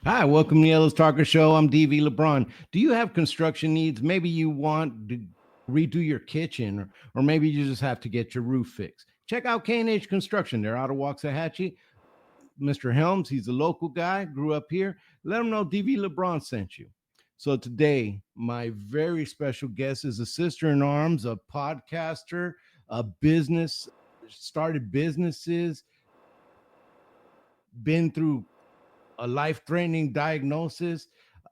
Hi, welcome to the Ellis Talker Show. I'm DV LeBron. Do you have construction needs? Maybe you want to redo your kitchen, or maybe you just have to get your roof fixed. Check out K&H Construction. They're out of Waxahachie. Mr. Helms, he's a local guy, grew up here. Let him know DV LeBron sent you. So today, my very special guest is a sister in arms, a podcaster, a business, started businesses, been through a life-threatening diagnosis.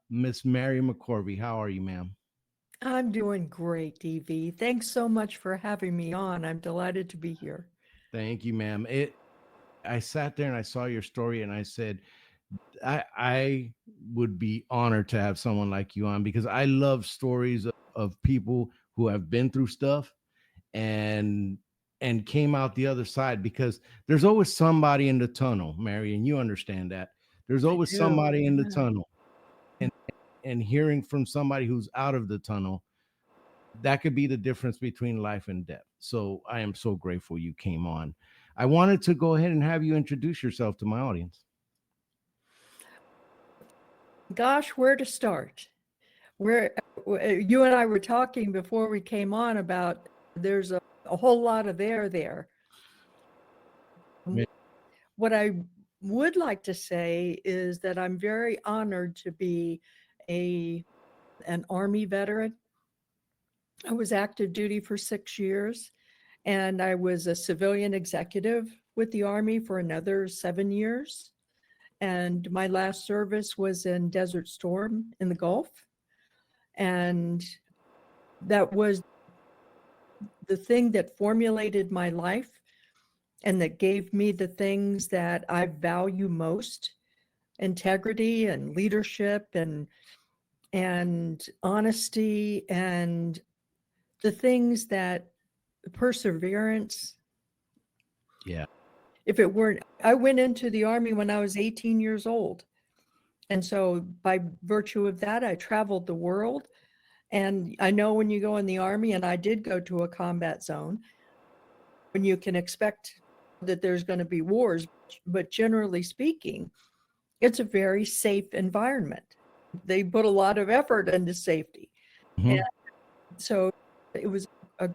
Miss Mary McCorby, how are you, ma'am? I'm doing great, DV. Thanks so much for having me on. I'm delighted to be here. Thank you, ma'am. I sat there and I saw your story and I said, I would be honored to have someone like you on because I love stories of people who have been through stuff and came out the other side, because there's always somebody in the tunnel, Mary, and you understand that. There's I always do. somebody in the Yeah. tunnel. And hearing from somebody who's out of the tunnel, that could be the difference between life and death. So I am so grateful you came on. I wanted to go ahead and have you introduce yourself to my audience. Gosh, where to start? Where you and I were talking before we came on about there's a whole lot of there. Ma- What I would like to say is that I'm very honored to be a an Army veteran. I was active duty for 6 years, and I was a civilian executive with the Army for another 7 years. And my last service was in Desert Storm in the Gulf. And that was the thing that formulated my life and that gave me the things that I value most: integrity and leadership and honesty, and the things that perseverance. Yeah. If it weren't, I went into the Army when I was 18 years old. And so by virtue of that, I traveled the world. And I know when you go in the Army, and I did go to a combat zone, when you can expect that there's going to be wars, but generally speaking, it's a very safe environment. They put a lot of effort into safety. Mhm. And so it was a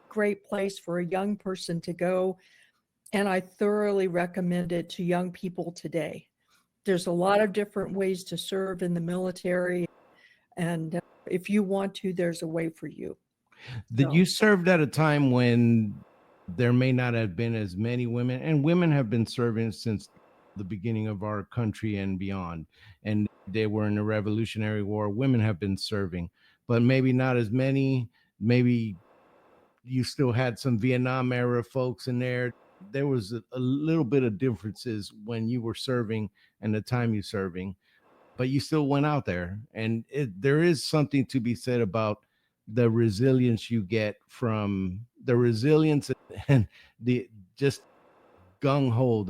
great place for a young person to go. And I thoroughly recommend it to young people today. There's a lot of different ways to serve in the military. And if you want to, there's a way for you. That So, you served at a time when there may not have been as many women, and women have been serving since the beginning of our country and beyond. And they were in the Revolutionary War. Women have been serving, but maybe not as many. Maybe you still had some Vietnam era folks in there. There was a little bit of differences when you were serving and the time you serving, but you still went out there. And there is something to be said about the resilience you get from the resilience and the just gung ho,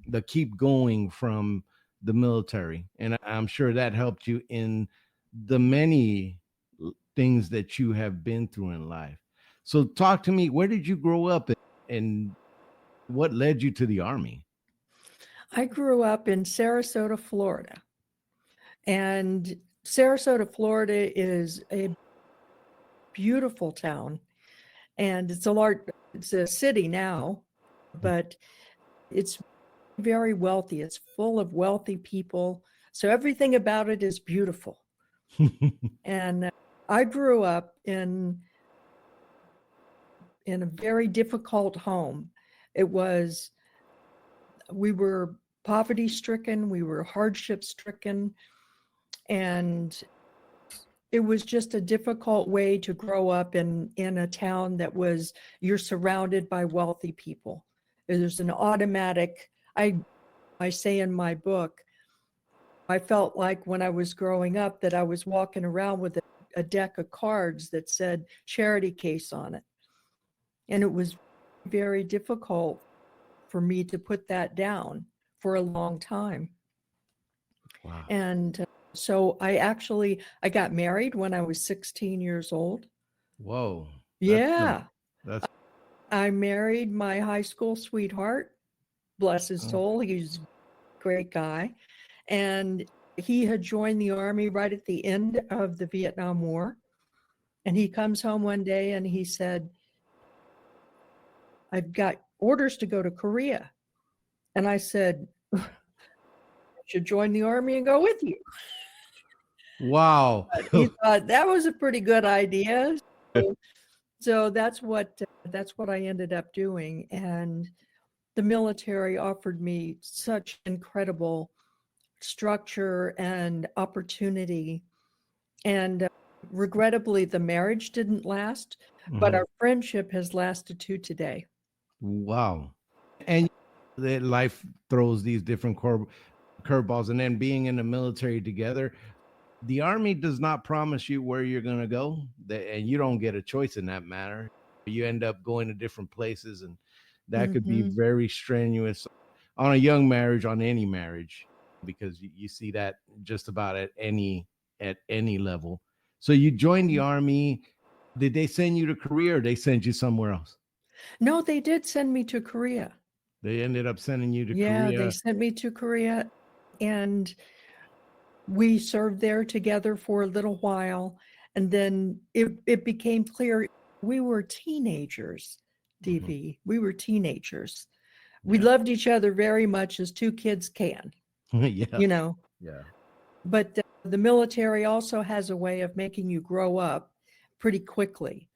the keep going from the military. And I'm sure that helped you in the many things that you have been through in life. So talk to me, where did you grow up and what led you to the Army? I grew up in Sarasota, Florida. And Sarasota, Florida is a beautiful town. And it's a city now, but it's very wealthy. It's full of wealthy people. So everything about it is beautiful. And I grew up in a very difficult home. It was, we were poverty stricken, we were hardship stricken, and it was just a difficult way to grow up in a town that was, you're surrounded by wealthy people. There's an automatic, I say in my book, I felt like when I was growing up that I was walking around with a deck of cards that said charity case on it. And it was very difficult for me to put that down for a long time. Wow. And so I got married when I was 16 years old. Whoa. Yeah. That's I married my high school sweetheart, bless his oh, soul. He's a great guy. And he had joined the Army right at the end of the Vietnam War. And he comes home one day and he said, "I've got orders to go to Korea." And I said, "I should join the Army and go with you." Wow. But he thought that was a pretty good idea. So that's what I ended up doing. And the military offered me such incredible structure and opportunity. And regrettably, the marriage didn't last, but Mhm. our friendship has lasted to today. Wow. And that life throws these different curveballs, and then being in the military together, the Army does not promise you where you're going to go, and you don't get a choice in that matter. You end up going to different places, and that could be Mhm. very strenuous on a young marriage, on any marriage, because you see that just about at any level. So you joined the Army. Did they send you to Korea, or they sent you somewhere else? No, they did send me to Korea. They ended up sending you to Yeah, they Korea. sent me to Korea, and we served there together for a little while. And then it became clear we were teenagers, Mhm. DV. We were teenagers. We Yeah. loved each other very much as two kids can, Yeah. you know. Yeah. But the military also has a way of making you grow up pretty quickly.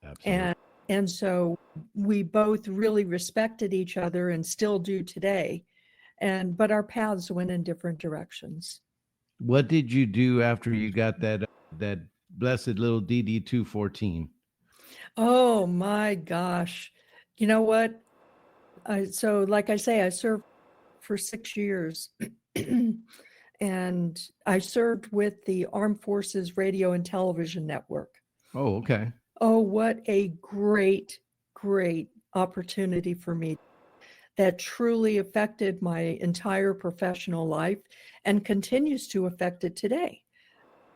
Absolutely. And so we both really respected each other and still do today. But our paths went in different directions. What did you do after you got that blessed little DD-214? Oh my gosh. You know what? So like I say, I served for 6 years. And I served with the Armed Forces Radio and Television Network. Oh, okay. Oh, what a great, great opportunity for me that truly affected my entire professional life and continues to affect it today.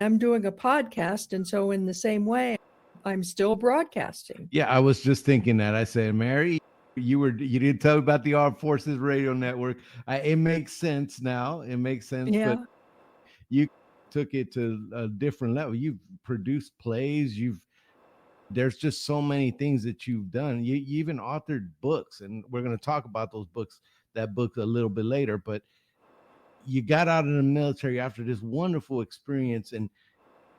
I'm doing a podcast, and so in the same way, I'm still broadcasting. Yeah, I was just thinking that. I said, Mary, you didn't tell me about the Armed Forces Radio Network. It makes sense now. It makes sense, but Yeah. you took it to a different level. You've produced plays. There's just so many things that you've done. You even authored books, and we're going to talk about that book a little bit later. But you got out of the military after this wonderful experience, and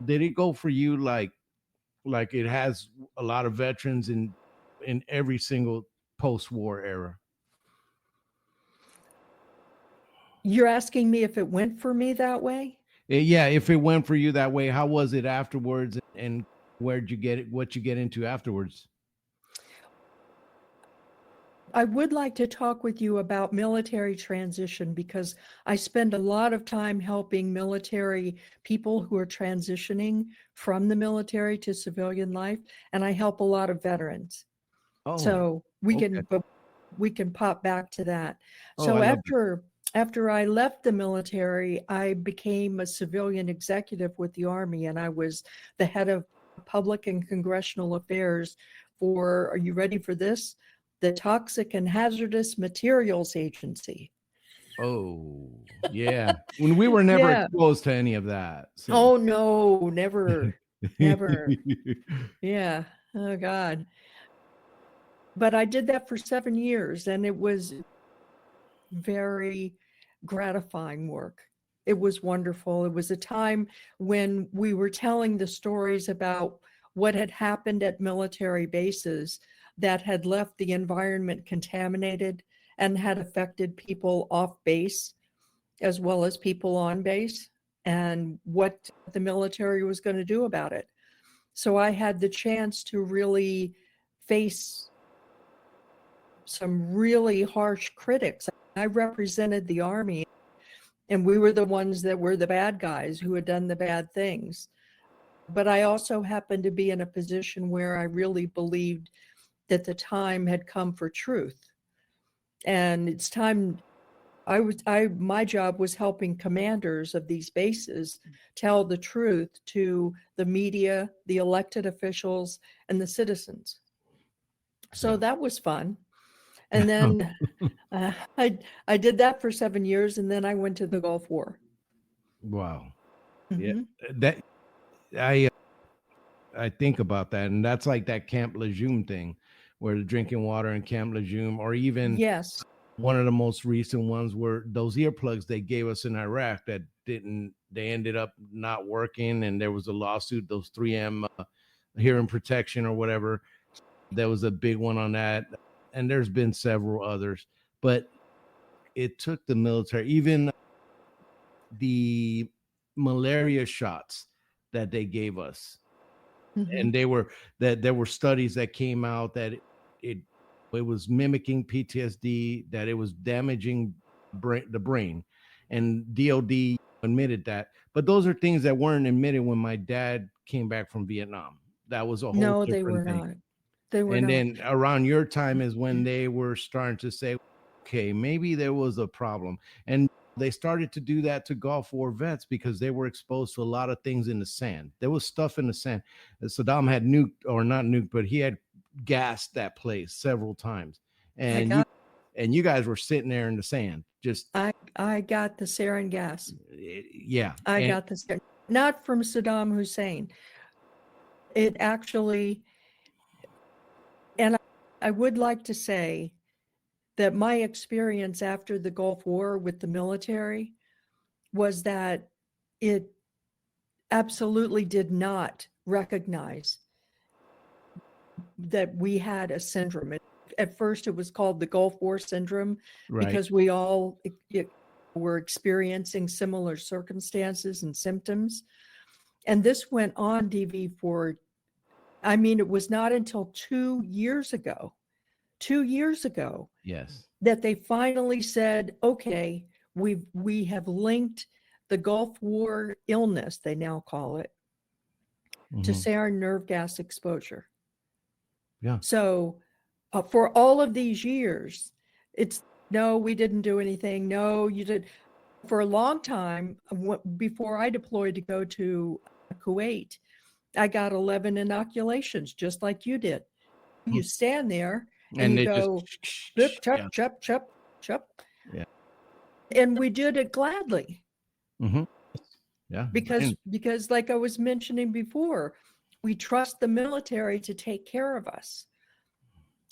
did it go for you like it has a lot of veterans in every single post-war era? You're asking me if it went for me that way? Yeah, if it went for you that way, how was it afterwards, and where'd you get it, what you get into afterwards? I would like to talk with you about military transition because I spend a lot of time helping military people who are transitioning from the military to civilian life, and I help a lot of veterans. Oh, So okay. we can pop back to that. Oh, I So love that. after I left the military, I became a civilian executive with the Army, and I was the head of public and congressional affairs for, are you ready for this? The Toxic and Hazardous Materials Agency. Oh, yeah. When we were never Yeah. exposed to any of that, so Oh no, never, never. Yeah. Oh God. But I did that for 7 years, and it was very gratifying work. It was wonderful. It was a time when we were telling the stories about what had happened at military bases that had left the environment contaminated and had affected people off base as well as people on base, and what the military was going to do about it. So I had the chance to really face some really harsh critics. I represented the Army, and we were the ones that were the bad guys who had done the bad things. But I also happened to be in a position where I really believed that the time had come for truth. And it's time. My job was helping commanders of these bases tell the truth to the media, the elected officials, and the citizens. So yeah. that was fun. And then I did that for 7 years, and then I went to the Gulf War. Wow. Yeah. Hmm. That I I think about that, and that's like that Camp Lejeune thing, where the drinking water in Camp Lejeune, or even Yes. one of the most recent ones were those earplugs they gave us in Iraq that didn't. They ended up not working, and there was a lawsuit. Those 3M hearing protection or whatever. There was a big one on that, and there's been several others. But it took the military, even the malaria shots that they gave us, Hmm. and they were that there were studies that came out that it it was mimicking PTSD, that it was damaging the brain, and DOD admitted that. But those are things that weren't admitted when my dad came back from Vietnam. That was a whole No, they were different thing. not. They were And not. then around your time is when they were starting to say, okay, maybe there was a problem. And they started to do that to Gulf War vets because they were exposed to a lot of things in the sand. There was stuff in the sand. Saddam had nuked, or not nuked, but he had gassed that place several times. I And got you guys were sitting there in the sand. Just I got the sarin gas. yeah. I And got the sarin, not from Saddam Hussein. It actually, and I would like to say that my experience after the Gulf War with the military was that it absolutely did not recognize that we had a syndrome. At first, it was called the Gulf War syndrome right. because we all were experiencing similar circumstances and symptoms. And this went on, DV, for, I mean, it was not until 2 years ago, 2 years ago, Yes. that they finally said, okay, we have linked the Gulf War illness, they now call it, to Mhm. sarin nerve gas exposure. Yeah. So for all of these years, it's no, we didn't do anything. No, you did. For a long time, before I deployed to go to Kuwait, I got 11 inoculations, just like you did. Mhm. You stand there and And you they just go, chip, yeah. chop, chop, chop, chop. Yeah. And we did it gladly Mhm. Yeah. because like I was mentioning before, we trust the military to take care of us.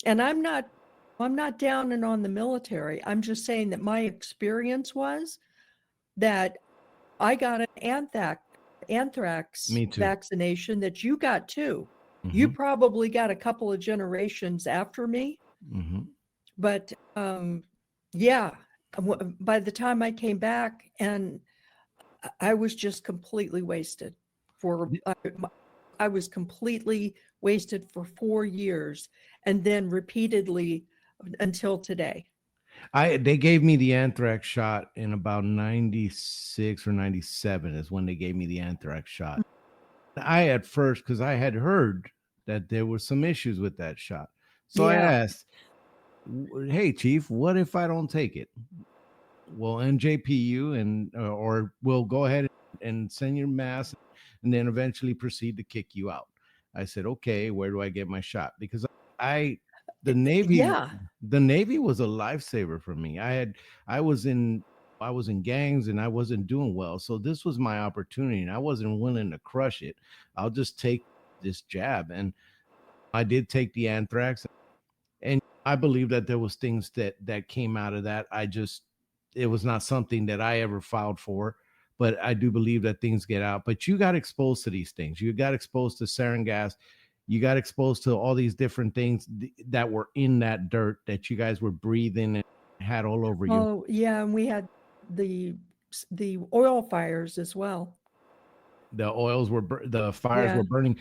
And I'm not down and on the military. I'm just saying that my experience was that I got an anthrax Me too. vaccination that you got too. You Mhm. probably got a couple of generations after me, Mhm. but yeah, by the time I came back, and I was just completely wasted for I was completely wasted for 4 years, and then repeatedly until today. They gave me the anthrax shot in about 96 or 97 is when they gave me the anthrax shot. I at first, because I had heard that there were some issues with that shot. So I Yeah. asked, hey chief, what if I don't take it? Well, NJPU, and or we'll go ahead and send your mask, and then eventually proceed to kick you out. I said, okay, where do I get my shot? Because I the Navy Yeah. the Navy was a lifesaver for me. I was in I was in gangs and I wasn't doing well. So this was my opportunity and I wasn't willing to crush it. I'll just take this jab. And I did take the anthrax, and I believe that there was things that came out of that. I just it was not something that I ever filed for, but I do believe that things get out. But you got exposed to these things. You got exposed to sarin gas. You got exposed to all these different things that were in that dirt that you guys were breathing and had all over you. Oh, yeah, and we had the the oil fires as well. The fires Yeah. were burning.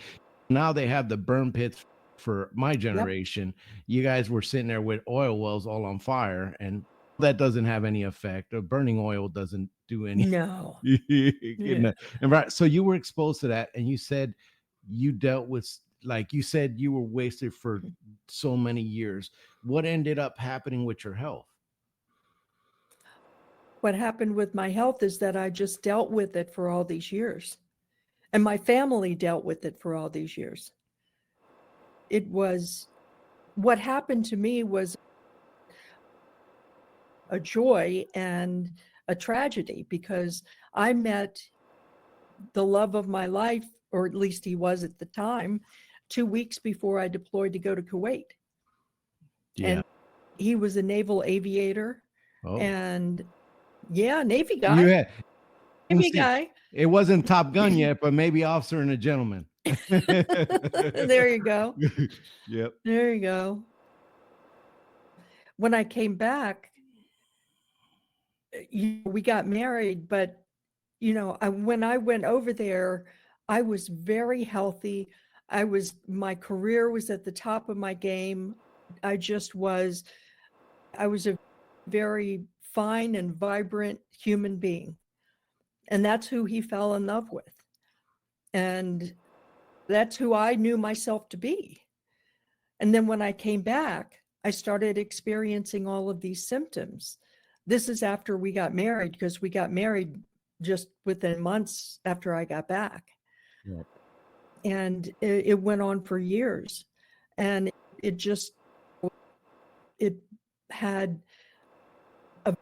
Now they have the burn pits for my Yep. generation. You guys were sitting there with oil wells all on fire, and that doesn't have any effect. Burning oil doesn't do any. No. Yeah. And right, so you were exposed to that, and you said you dealt with, like you said, you were wasted for so many years. What ended up happening with your health? What happened with my health is that I just dealt with it for all these years. And my family dealt with it for all these years. It was what happened to me was a joy and a tragedy, because I met the love of my life, or at least he was at the time, 2 weeks before I deployed to go to Kuwait. Yeah. And he was a naval aviator. Oh. And yeah, Navy You guy. had, Navy guy. it wasn't Top Gun yet, but maybe Officer and a Gentleman. There you go. Yep. There you go. When I came back, we got married, but when I went over there, I was very healthy. My career was at the top of my game. I was a very fine and vibrant human being. And that's who he fell in love with. And that's who I knew myself to be. And then when I came back, I started experiencing all of these symptoms. This is after we got married, because we got married just within months after I got back. Yeah. And it went on for years. And it had a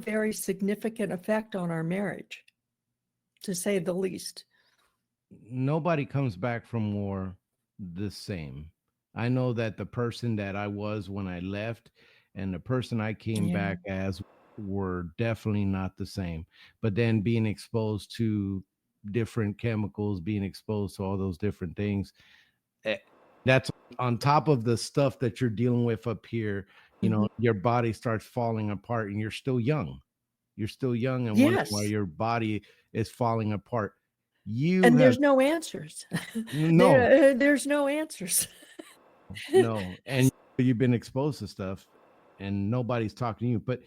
very significant effect on our marriage, to say the least. Nobody comes back from war the same. I know that the person that I was when I left and the person I came back as were definitely not the same. But then being exposed to different chemicals, being exposed to all those different things, that's on top of the stuff that you're dealing with up here. Your body starts falling apart, and you're still young. You're still young, and wondering why your body is falling apart. There's no answers. No, there's no answers. No, and you've been exposed to stuff, and nobody's talking to you. But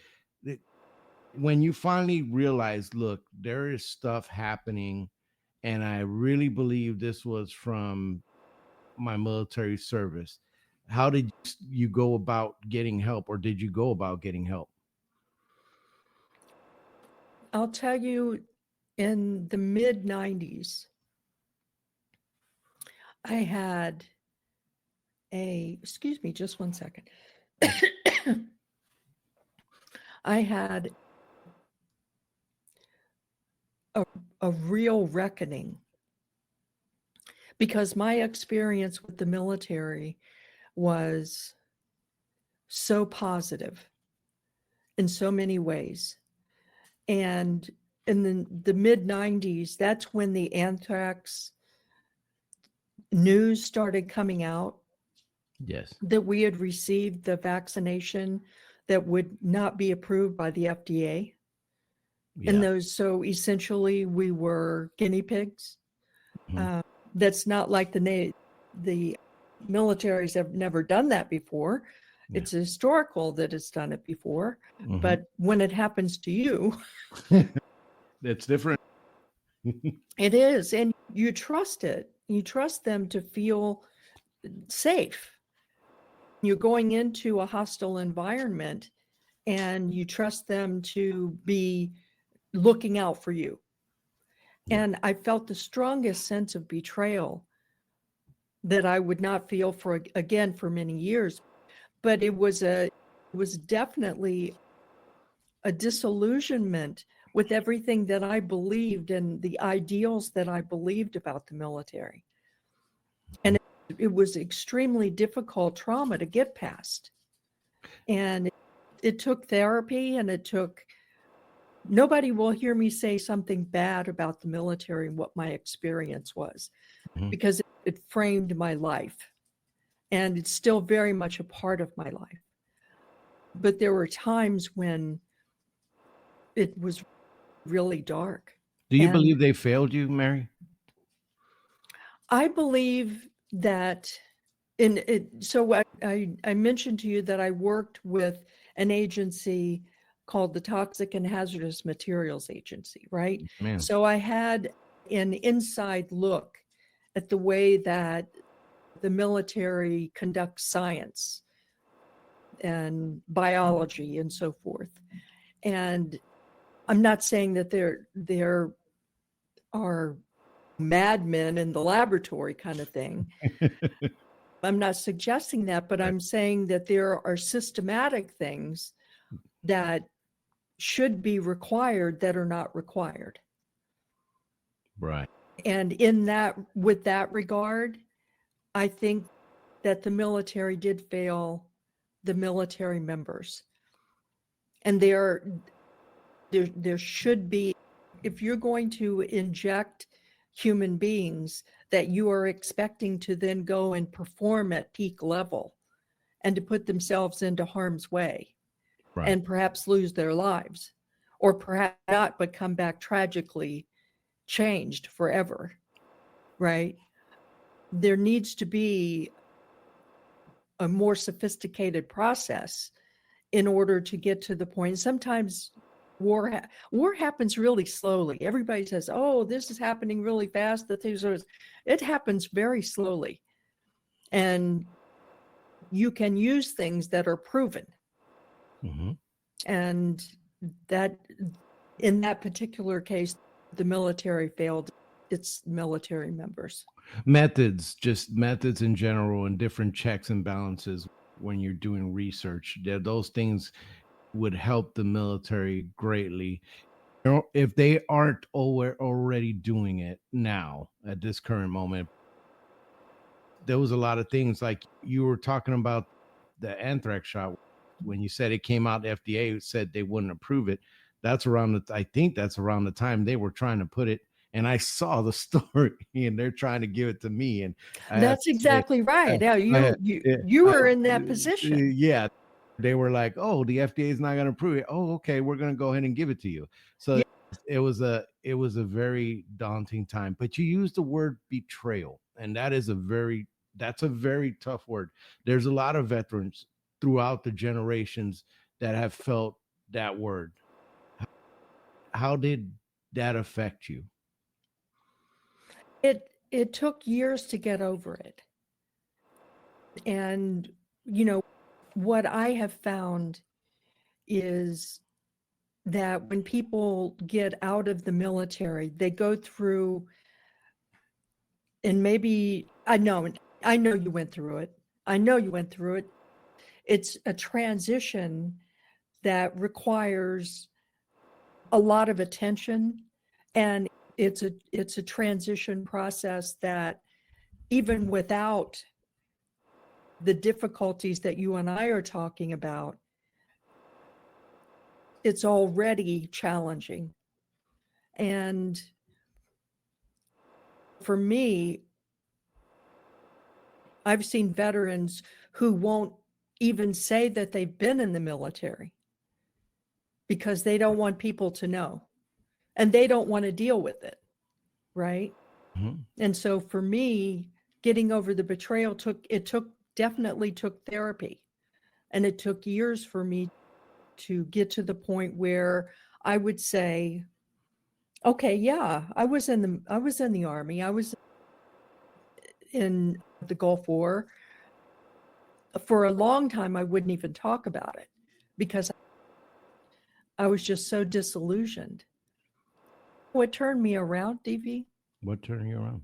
when you finally realize, look, there is stuff happening, and I really believe this was from my military service. How did you go about getting help, or did you go about getting help? I'll tell you, in the mid-90s, I had excuse me, just one second. I had a real reckoning, because my experience with the military was so positive in so many ways. And in the mid-90s, that's when the anthrax news started coming out. Yes. That we had received the vaccination that would not be approved by the FDA. Yeah. And so essentially we were guinea pigs. Mm-hmm. That's not like the militaries have never done that before. Yeah. It's historical that it's done it before. Mm-hmm. But when it happens to you, it's different. It is. And you trust it. You trust them to feel safe. You're going into a hostile environment, and you trust them to be looking out for you. Yeah. And I felt the strongest sense of betrayal that I would not feel for many years. But it was definitely a disillusionment with everything that I believed and the ideals that I believed about the military. And it was extremely difficult trauma to get past. And it took therapy, and nobody will hear me say something bad about the military and what my experience was, mm-hmm. because it framed my life, and it's still very much a part of my life. But there were times when it was really dark. Do you believe they failed you, Mary? I believe that so I mentioned to you that I worked with an agency called the Toxic and Hazardous Materials Agency, right? Man. So I had an inside look at the way that the military conducts science and biology and so forth. And I'm not saying that there are madmen in the laboratory kind of thing. I'm not suggesting that, but I'm saying that there are systematic things that should be required that are not required. Right. And with that regard, I think that the military did fail the military members. And there should be, if you're going to inject human beings that you are expecting to then go and perform at peak level and to put themselves into harm's way, Right. and perhaps lose their lives, or perhaps not, but come back tragically changed forever, right? There needs to be a more sophisticated process in order to get to the point. Sometimes war happens really slowly. Everybody says, "Oh, this is happening really fast." It happens very slowly, and you can use things that are proven. Mm-hmm. And that, in that particular case, the military failed its military members. Just methods in general, and different checks and balances when you're doing research. Those things would help the military greatly. If they aren't already doing it now at this current moment. There was a lot of things like you were talking about the anthrax shot. When you said it came out, the FDA said they wouldn't approve it. I think that's around the time they were trying to put it. And I saw the story, and they're trying to give it to me. And that's exactly right. Now you were in that position. Yeah, they were like, "Oh, the FDA is not going to approve it. Oh, okay, we're going to go ahead and give it to you." So Yeah. it was a very daunting time. But you used the word betrayal, and that's a very tough word. There's a lot of veterans throughout the generations that have felt that word. How did that affect you? It took years to get over it. And what I have found is that when people get out of the military, they go through, and maybe I know you went through it. I know you went through it. It's a transition that requires a lot of attention, and it's a transition process that, even without the difficulties that you and I are talking about, it's already challenging. And for me, I've seen veterans who won't even say that they've been in the military because they don't want people to know, and they don't want to deal with it, right? Mm-hmm. And so for me, getting over the betrayal definitely took therapy, and it took years for me to get to the point where I would say, okay, yeah, I was in the Army. I was in the Gulf War. For a long time, I wouldn't even talk about it because I was just so disillusioned. What turned me around, DV? What turned you around?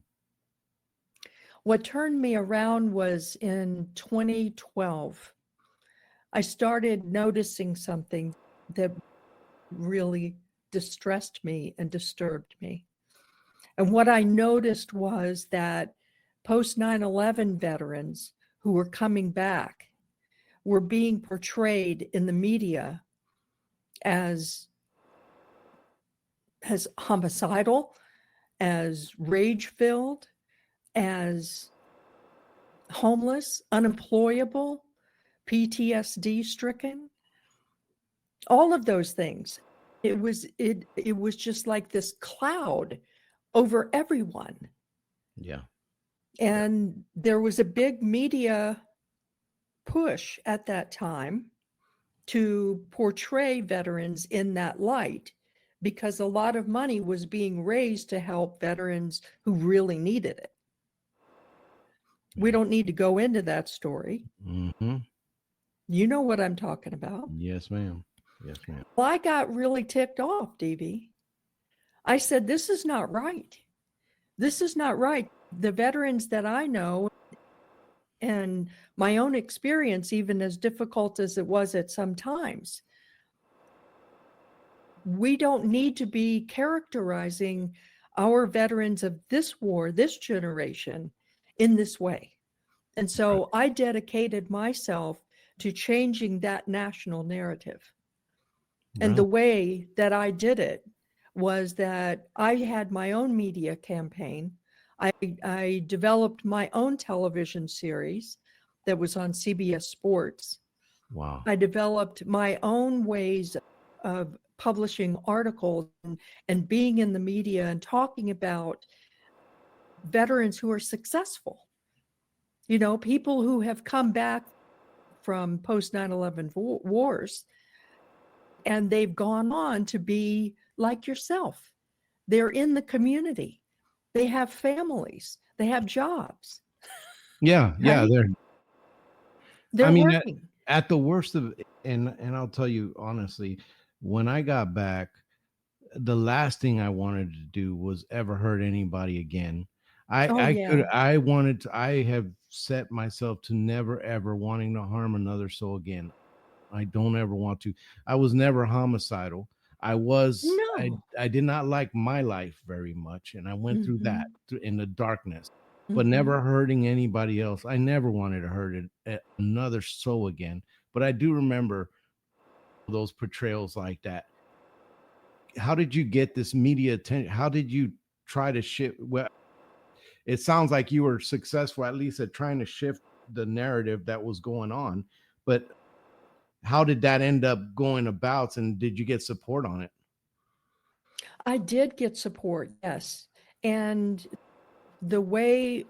What turned me around was in 2012. I started noticing something that really distressed me and disturbed me. And what I noticed was that post 9/11 veterans who were coming back were being portrayed in the media as homicidal, as rage-filled, as homeless, unemployable, PTSD stricken, all of those things. It was just like this cloud over everyone. Yeah. And there was a big media push at that time to portray veterans in that light, because a lot of money was being raised to help veterans who really needed it. We don't need to go into that story. Mm-hmm. You know what I'm talking about. Yes, ma'am. Yes, ma'am. Well, I got really ticked off, DV. I said, this is not right. This is not right. The veterans that I know, and my own experience, even as difficult as it was at some times, we don't need to be characterizing our veterans of this war, this generation, in this way. And Right. so I dedicated myself to changing that national narrative. And the Right. way that I did it was that I had my own media campaign. I developed my own television series that was on CBS Sports. Wow. I developed my own ways of publishing articles and being in the media and talking about veterans who are successful. You know, people who have come back from post 9/11 wars, and they've gone on to be like yourself. They're in the community. They have families. They have jobs, Yeah. Yeah. right? There. I They're mean, working. at the worst of it, and I'll tell you honestly, when I got back, the last thing I wanted to do was ever hurt anybody again. Oh, yeah. I have set myself to never ever wanting to harm another soul again. I don't ever want to. I was never homicidal. No. I did not like my life very much, and I went through that Hmm. in the darkness, but Hmm. never hurting anybody else. I never wanted to hurt another soul again. But I do remember those portrayals like that. How did you get this media attention? How did you try to shift? Well, it sounds like you were successful at least at trying to shift the narrative that was going on, but how did that end up going about, and did you get support on it? I did get support, yes. And the way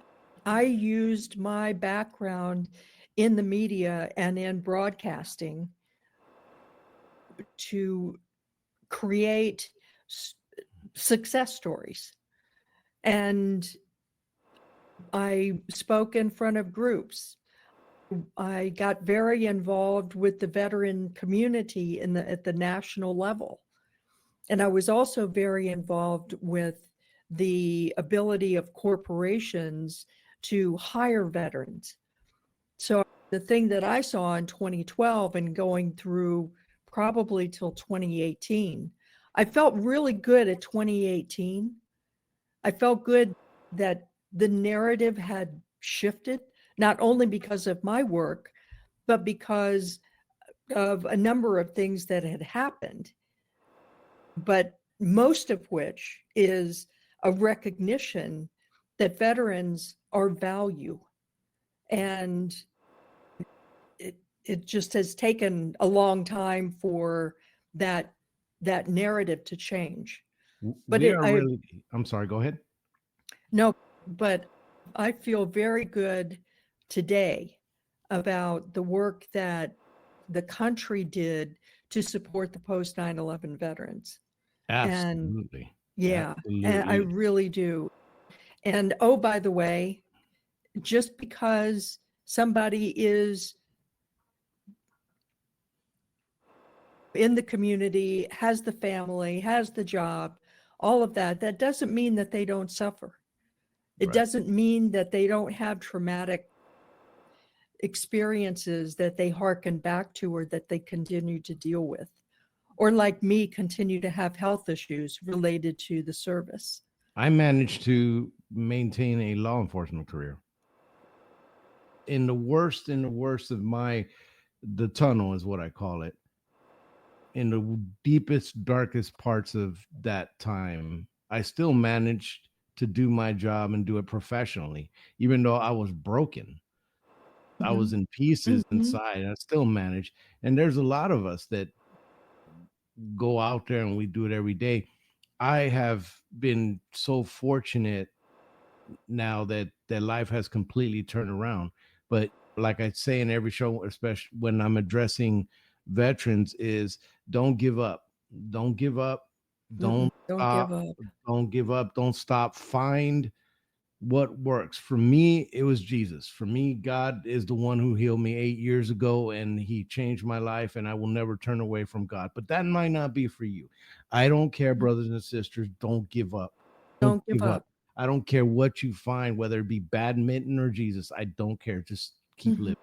I used my background in the media and in broadcasting to create success stories. And I spoke in front of groups. I got very involved with the veteran community at the national level. And I was also very involved with the ability of corporations to hire veterans. So the thing that I saw in 2012 and going through probably till 2018, I felt really good at 2018. I felt good that the narrative had shifted, not only because of my work, but because of a number of things that had happened, but most of which is a recognition that veterans are value. And it just has taken a long time for that that narrative to change. But We are really, I'm sorry, go ahead. no, but I feel very good today about the work that the country did to support the post 9/11 veterans. And Absolutely. yeah, and I Absolutely. really do. And oh, by the way, just because somebody is in the community, has the family, has the job, all of that, that doesn't mean that they don't suffer. It Right. doesn't mean that they don't have traumatic experiences that they hearken back to or that they continue to deal with. Or like me, continue to have health issues related to the service. I managed to maintain a law enforcement career. In the worst of my the tunnel is what I call it. In the deepest, darkest parts of that time, I still managed to do my job and do it professionally, even though I was broken. I was Mhm. in pieces Mhm. inside. I still managed. And there's a lot of us that go out there and we do it every day. I have been so fortunate now that life has completely turned around. But like I say in every show, especially when I'm addressing veterans, is don't give up. Don't give up. Mm-mm. Don't Don't stop. give up. Don't give up. Don't stop. Find what works. For me, it was Jesus. For me, God is the one who healed me 8 years ago, and he changed my life, and I will never turn away from God. But that might not be for you. I don't care, brothers and sisters. Don't give up. Don't Don't give give up. up. I don't care what you find, whether it be badminton or Jesus. I don't care. Just keep Mhm. living.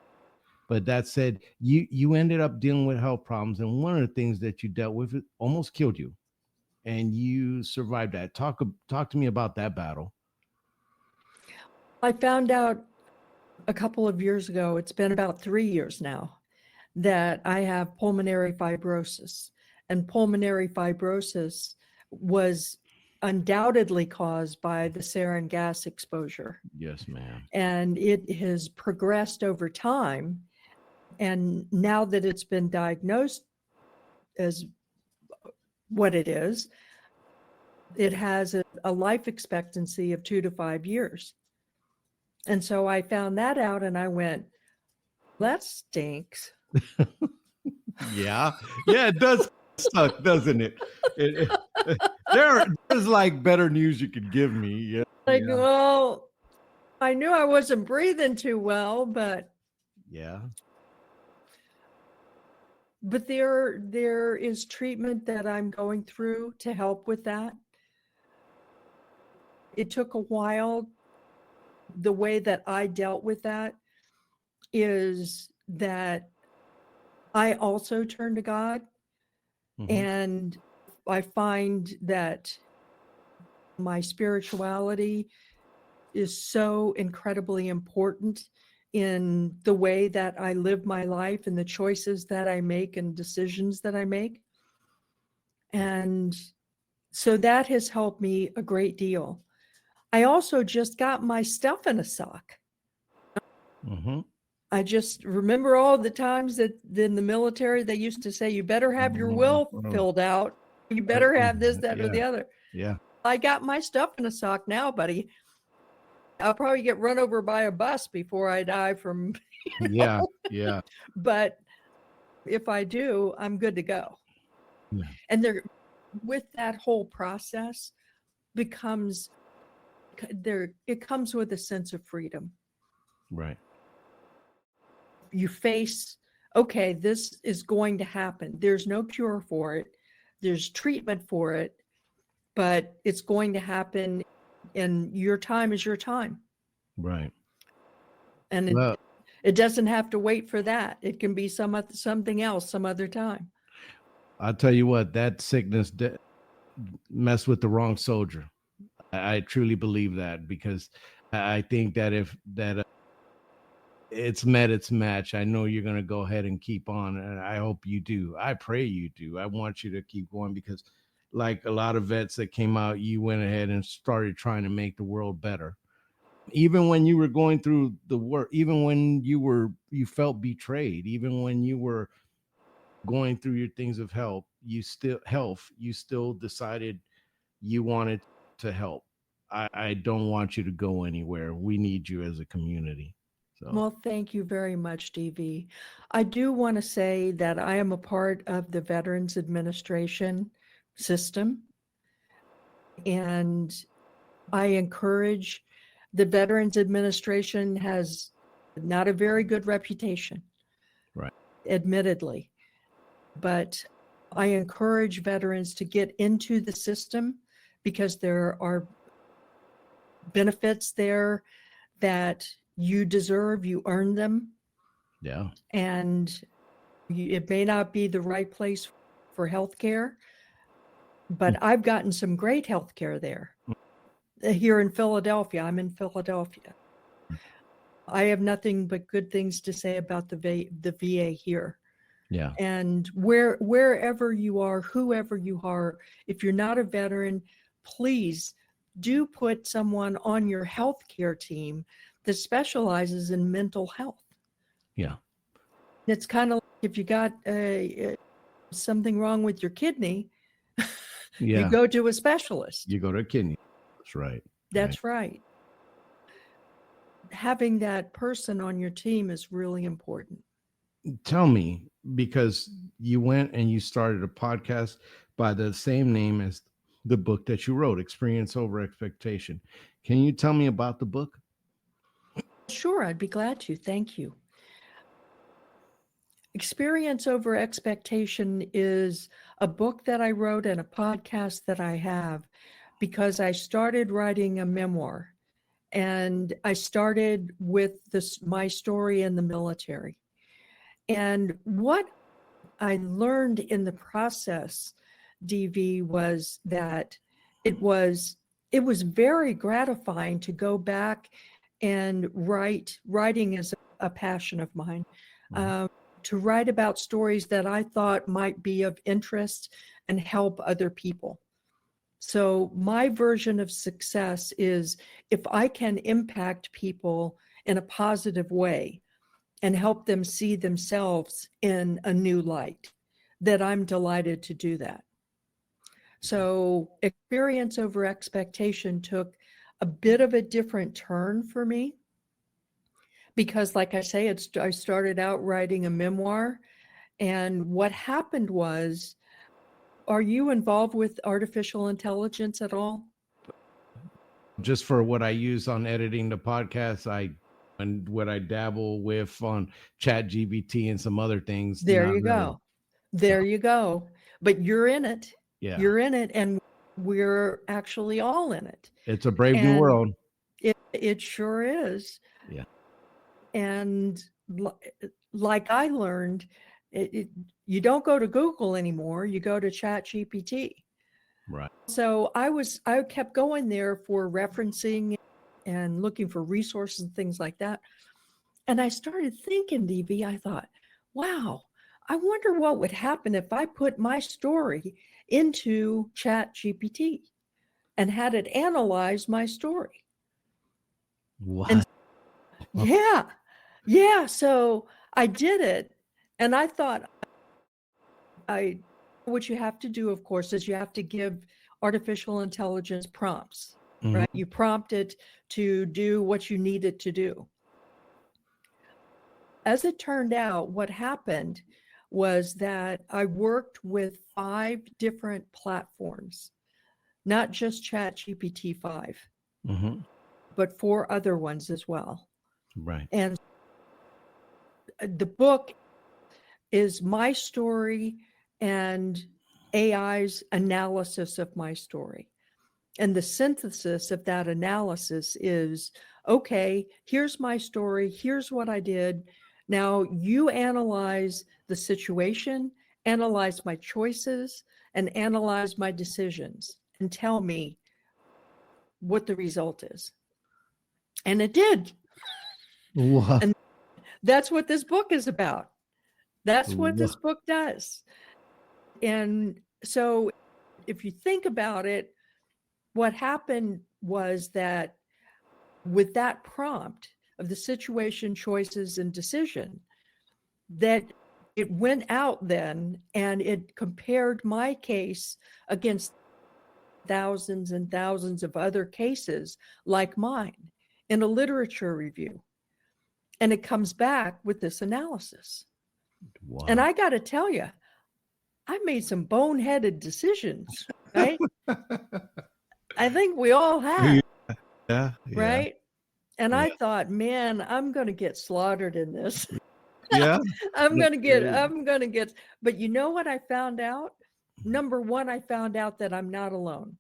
But that said, you ended up dealing with health problems, and one of the things that you dealt with it almost killed you. and you survived that. Talk to me about that battle. I found out a couple of years ago, it's been about 3 years now, that I have pulmonary fibrosis. And pulmonary fibrosis was undoubtedly caused by the sarin gas exposure. Yes, ma'am. And it has progressed over time. And now that it's been diagnosed as what it is, it has a life expectancy of 2 to 5 years. And so I found that out and I went, that stinks. Yeah, it does suck, doesn't it? There's like better news you could give me. Yeah, Like, well, I knew I wasn't breathing too well, but yeah, there is treatment that I'm going through to help with that. It took a while. The way that I dealt with that is that I also turn to God, and I find that my spirituality is so incredibly important in the way that I live my life and the choices that I make and decisions that I make. And so that has helped me a great deal. I also just got my stuff in a sock. I just remember all the times that in the military, they used to say, you better have your will filled out. You better have this, that, or the other. Yeah. I got my stuff in a sock now, buddy. I'll probably get run over by a bus before I die from, Yeah. But if I do, I'm good to go. Yeah. And there, with that whole process, it comes with a sense of freedom. Right. You face, okay, this is going to happen. There's no cure for it. There's treatment for it, but it's going to happen, and your time is your time. Right. And it doesn't have to wait for that. It can be something else some other time. I'll tell you what, that sickness messed with the wrong soldier. I truly believe that, because I think that if it's met its match, I know you're going to go ahead and keep on. And I hope you do. I pray you do. I want you to keep going, because like a lot of vets that came out, you went ahead and started trying to make the world better. Even when you were going through the work, even when you felt betrayed, even when you were going through your things of health, you still decided you wanted to help. I don't want you to go anywhere. We need you as a community. So. Well, thank you very much, DV. I do want to say that I am a part of the Veterans Administration system, and I encourage. The Veterans Administration has not a very good reputation, right? Admittedly, but I encourage veterans to get into the system, because there are benefits there that you deserve, you earn them. Yeah. And it may not be the right place for healthcare, but I've gotten some great healthcare there. Here in Philadelphia, I'm in Philadelphia. I have nothing but good things to say about the VA here. Yeah. And wherever you are, whoever you are, if you're not a veteran, please do put someone on your healthcare team that specializes in mental health. Yeah. It's kind of like if you got something wrong with your kidney, you go to a specialist. You go to a kidney. That's right. That's right. Having that person on your team is really important. Tell me, because you went and you started a podcast by the same name as the book that you wrote, Experience Over Expectation. Can you tell me about the book? Sure, I'd be glad to. Thank you. Experience Over Expectation is a book that I wrote and a podcast that I have, because I started writing a memoir, and I started with my story in the military. And what I learned in the process DV, was that it was it was very gratifying to go back and writing is a passion of mine, um, to write about stories that I thought might be of interest and help other people. So my version of success is if I can impact people in a positive way and help them see themselves in a new light, that I'm delighted to do that. So experience over expectation took a bit of a different turn for me because, like I say, I started out writing a memoir. And what happened was, are you involved with artificial intelligence at all? Just for what I use on editing the podcast, and what I dabble with on Chat GBT and some other things. There Not you really. go. There you go. But you're in it. Yeah. You're in it. And we're actually all in it. It's a brave new And world. it sure is. Yeah. And like I learned, you don't go to Google anymore. You go to Chat GPT. Right. So I kept going there for referencing and looking for resources and things like that. And I started thinking, DV, I thought, wow, I wonder what would happen if I put my story into Chat GPT and had it analyze my story. What? And yeah. So I did it. And I thought, what you have to do, of course, is you have to give artificial intelligence prompts, right? You prompt it to do what you need it to do. As it turned out, what happened was that I worked with 5 different platforms, not just ChatGPT 5, but 4 other ones as well. Right. And the book is my story and AI's analysis of my story. And the synthesis of that analysis is, okay, here's my story, here's what I did. Now you analyze the situation, analyze my choices, and analyze my decisions, and tell me what the result is. And it did. What? And that's what this book is about. That's what this book does. And so if you think about it, what happened was that with that prompt of the situation, choices, and decision, that it went out then and it compared my case against thousands and thousands of other cases like mine in a literature review. And it comes back with this analysis. Wow. And I got to tell you, I made some boneheaded decisions, right? I think we all have. Yeah. Right? And I thought, man, I'm going to get slaughtered in this. Yeah. I'm going to get, but you know what I found out? Number one, I found out that I'm not alone.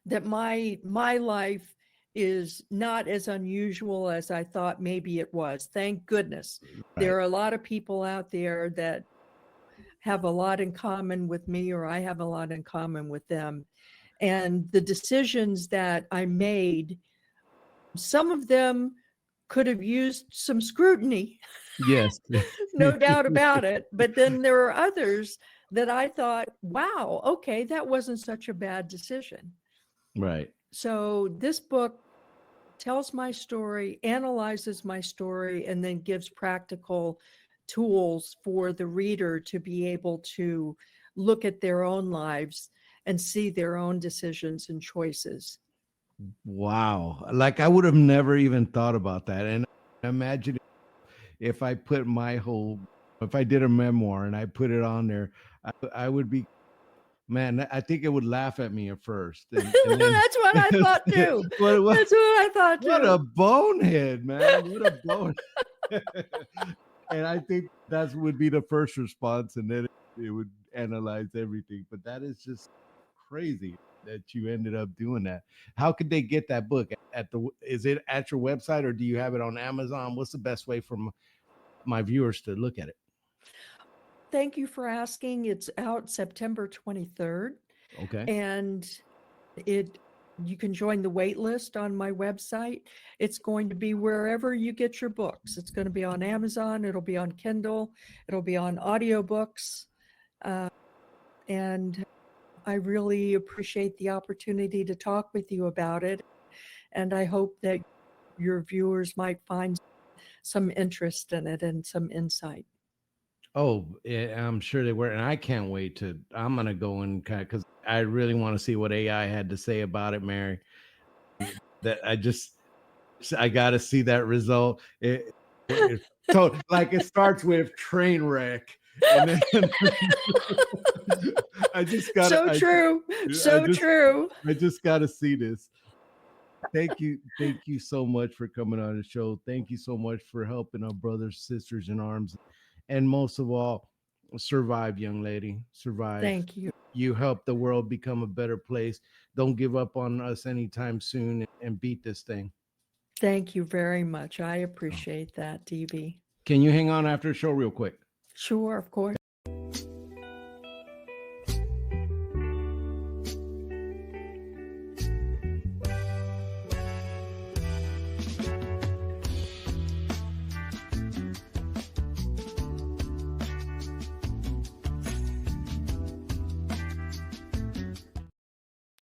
That my life is not as unusual as I thought maybe it was. Thank goodness. Right. There are a lot of people out there that have a lot in common with me, or I have a lot in common with them. And the decisions that I made, some of them could have used some scrutiny. Yes. No doubt about it. But then there are others that I thought, wow, okay, that wasn't such a bad decision. Right. So this book tells my story, analyzes my story, and then gives practical tools for the reader to be able to look at their own lives and see their own decisions and choices. Wow. Like I would have never even thought about that. And imagine if I put if I did a memoir and I put it on there, I would be, man, I think it would laugh at me at first. And then, that's what I thought too. That's what I thought too. What a bonehead, man. What a bonehead. And I think that would be the first response, and then it would analyze everything. But that is just crazy that you ended up doing that. How could they get that book? Is it at your website, or do you have it on Amazon? What's the best way for my viewers to look at it? thank you for asking. It's out September 23rd, Okay. and it you can join the wait list on my website. It's going to be wherever you get your books. It's going to be on Amazon, it'll be on Kindle, it'll be on audiobooks. And I really appreciate the opportunity to talk with you about it. And I hope that your viewers might find some interest in it and some insight. Oh, yeah, I'm sure they were, and I can't wait to. I'm gonna go and kind of because I really want to see what AI had to say about it, Mary. That I got to see that result. So like it starts with train wreck, and then I just gotta, So true. I So just, true. I just gotta see this. Thank you so much for coming on the show. Thank you so much for helping our brothers, sisters in arms, and most of all, survive, young lady. Survive. Thank you. You help the world become a better place. Don't give up on us anytime soon, and beat this thing. Thank you very much. I Oh. appreciate that, DB. Can you hang on after the show real quick? Sure, of course.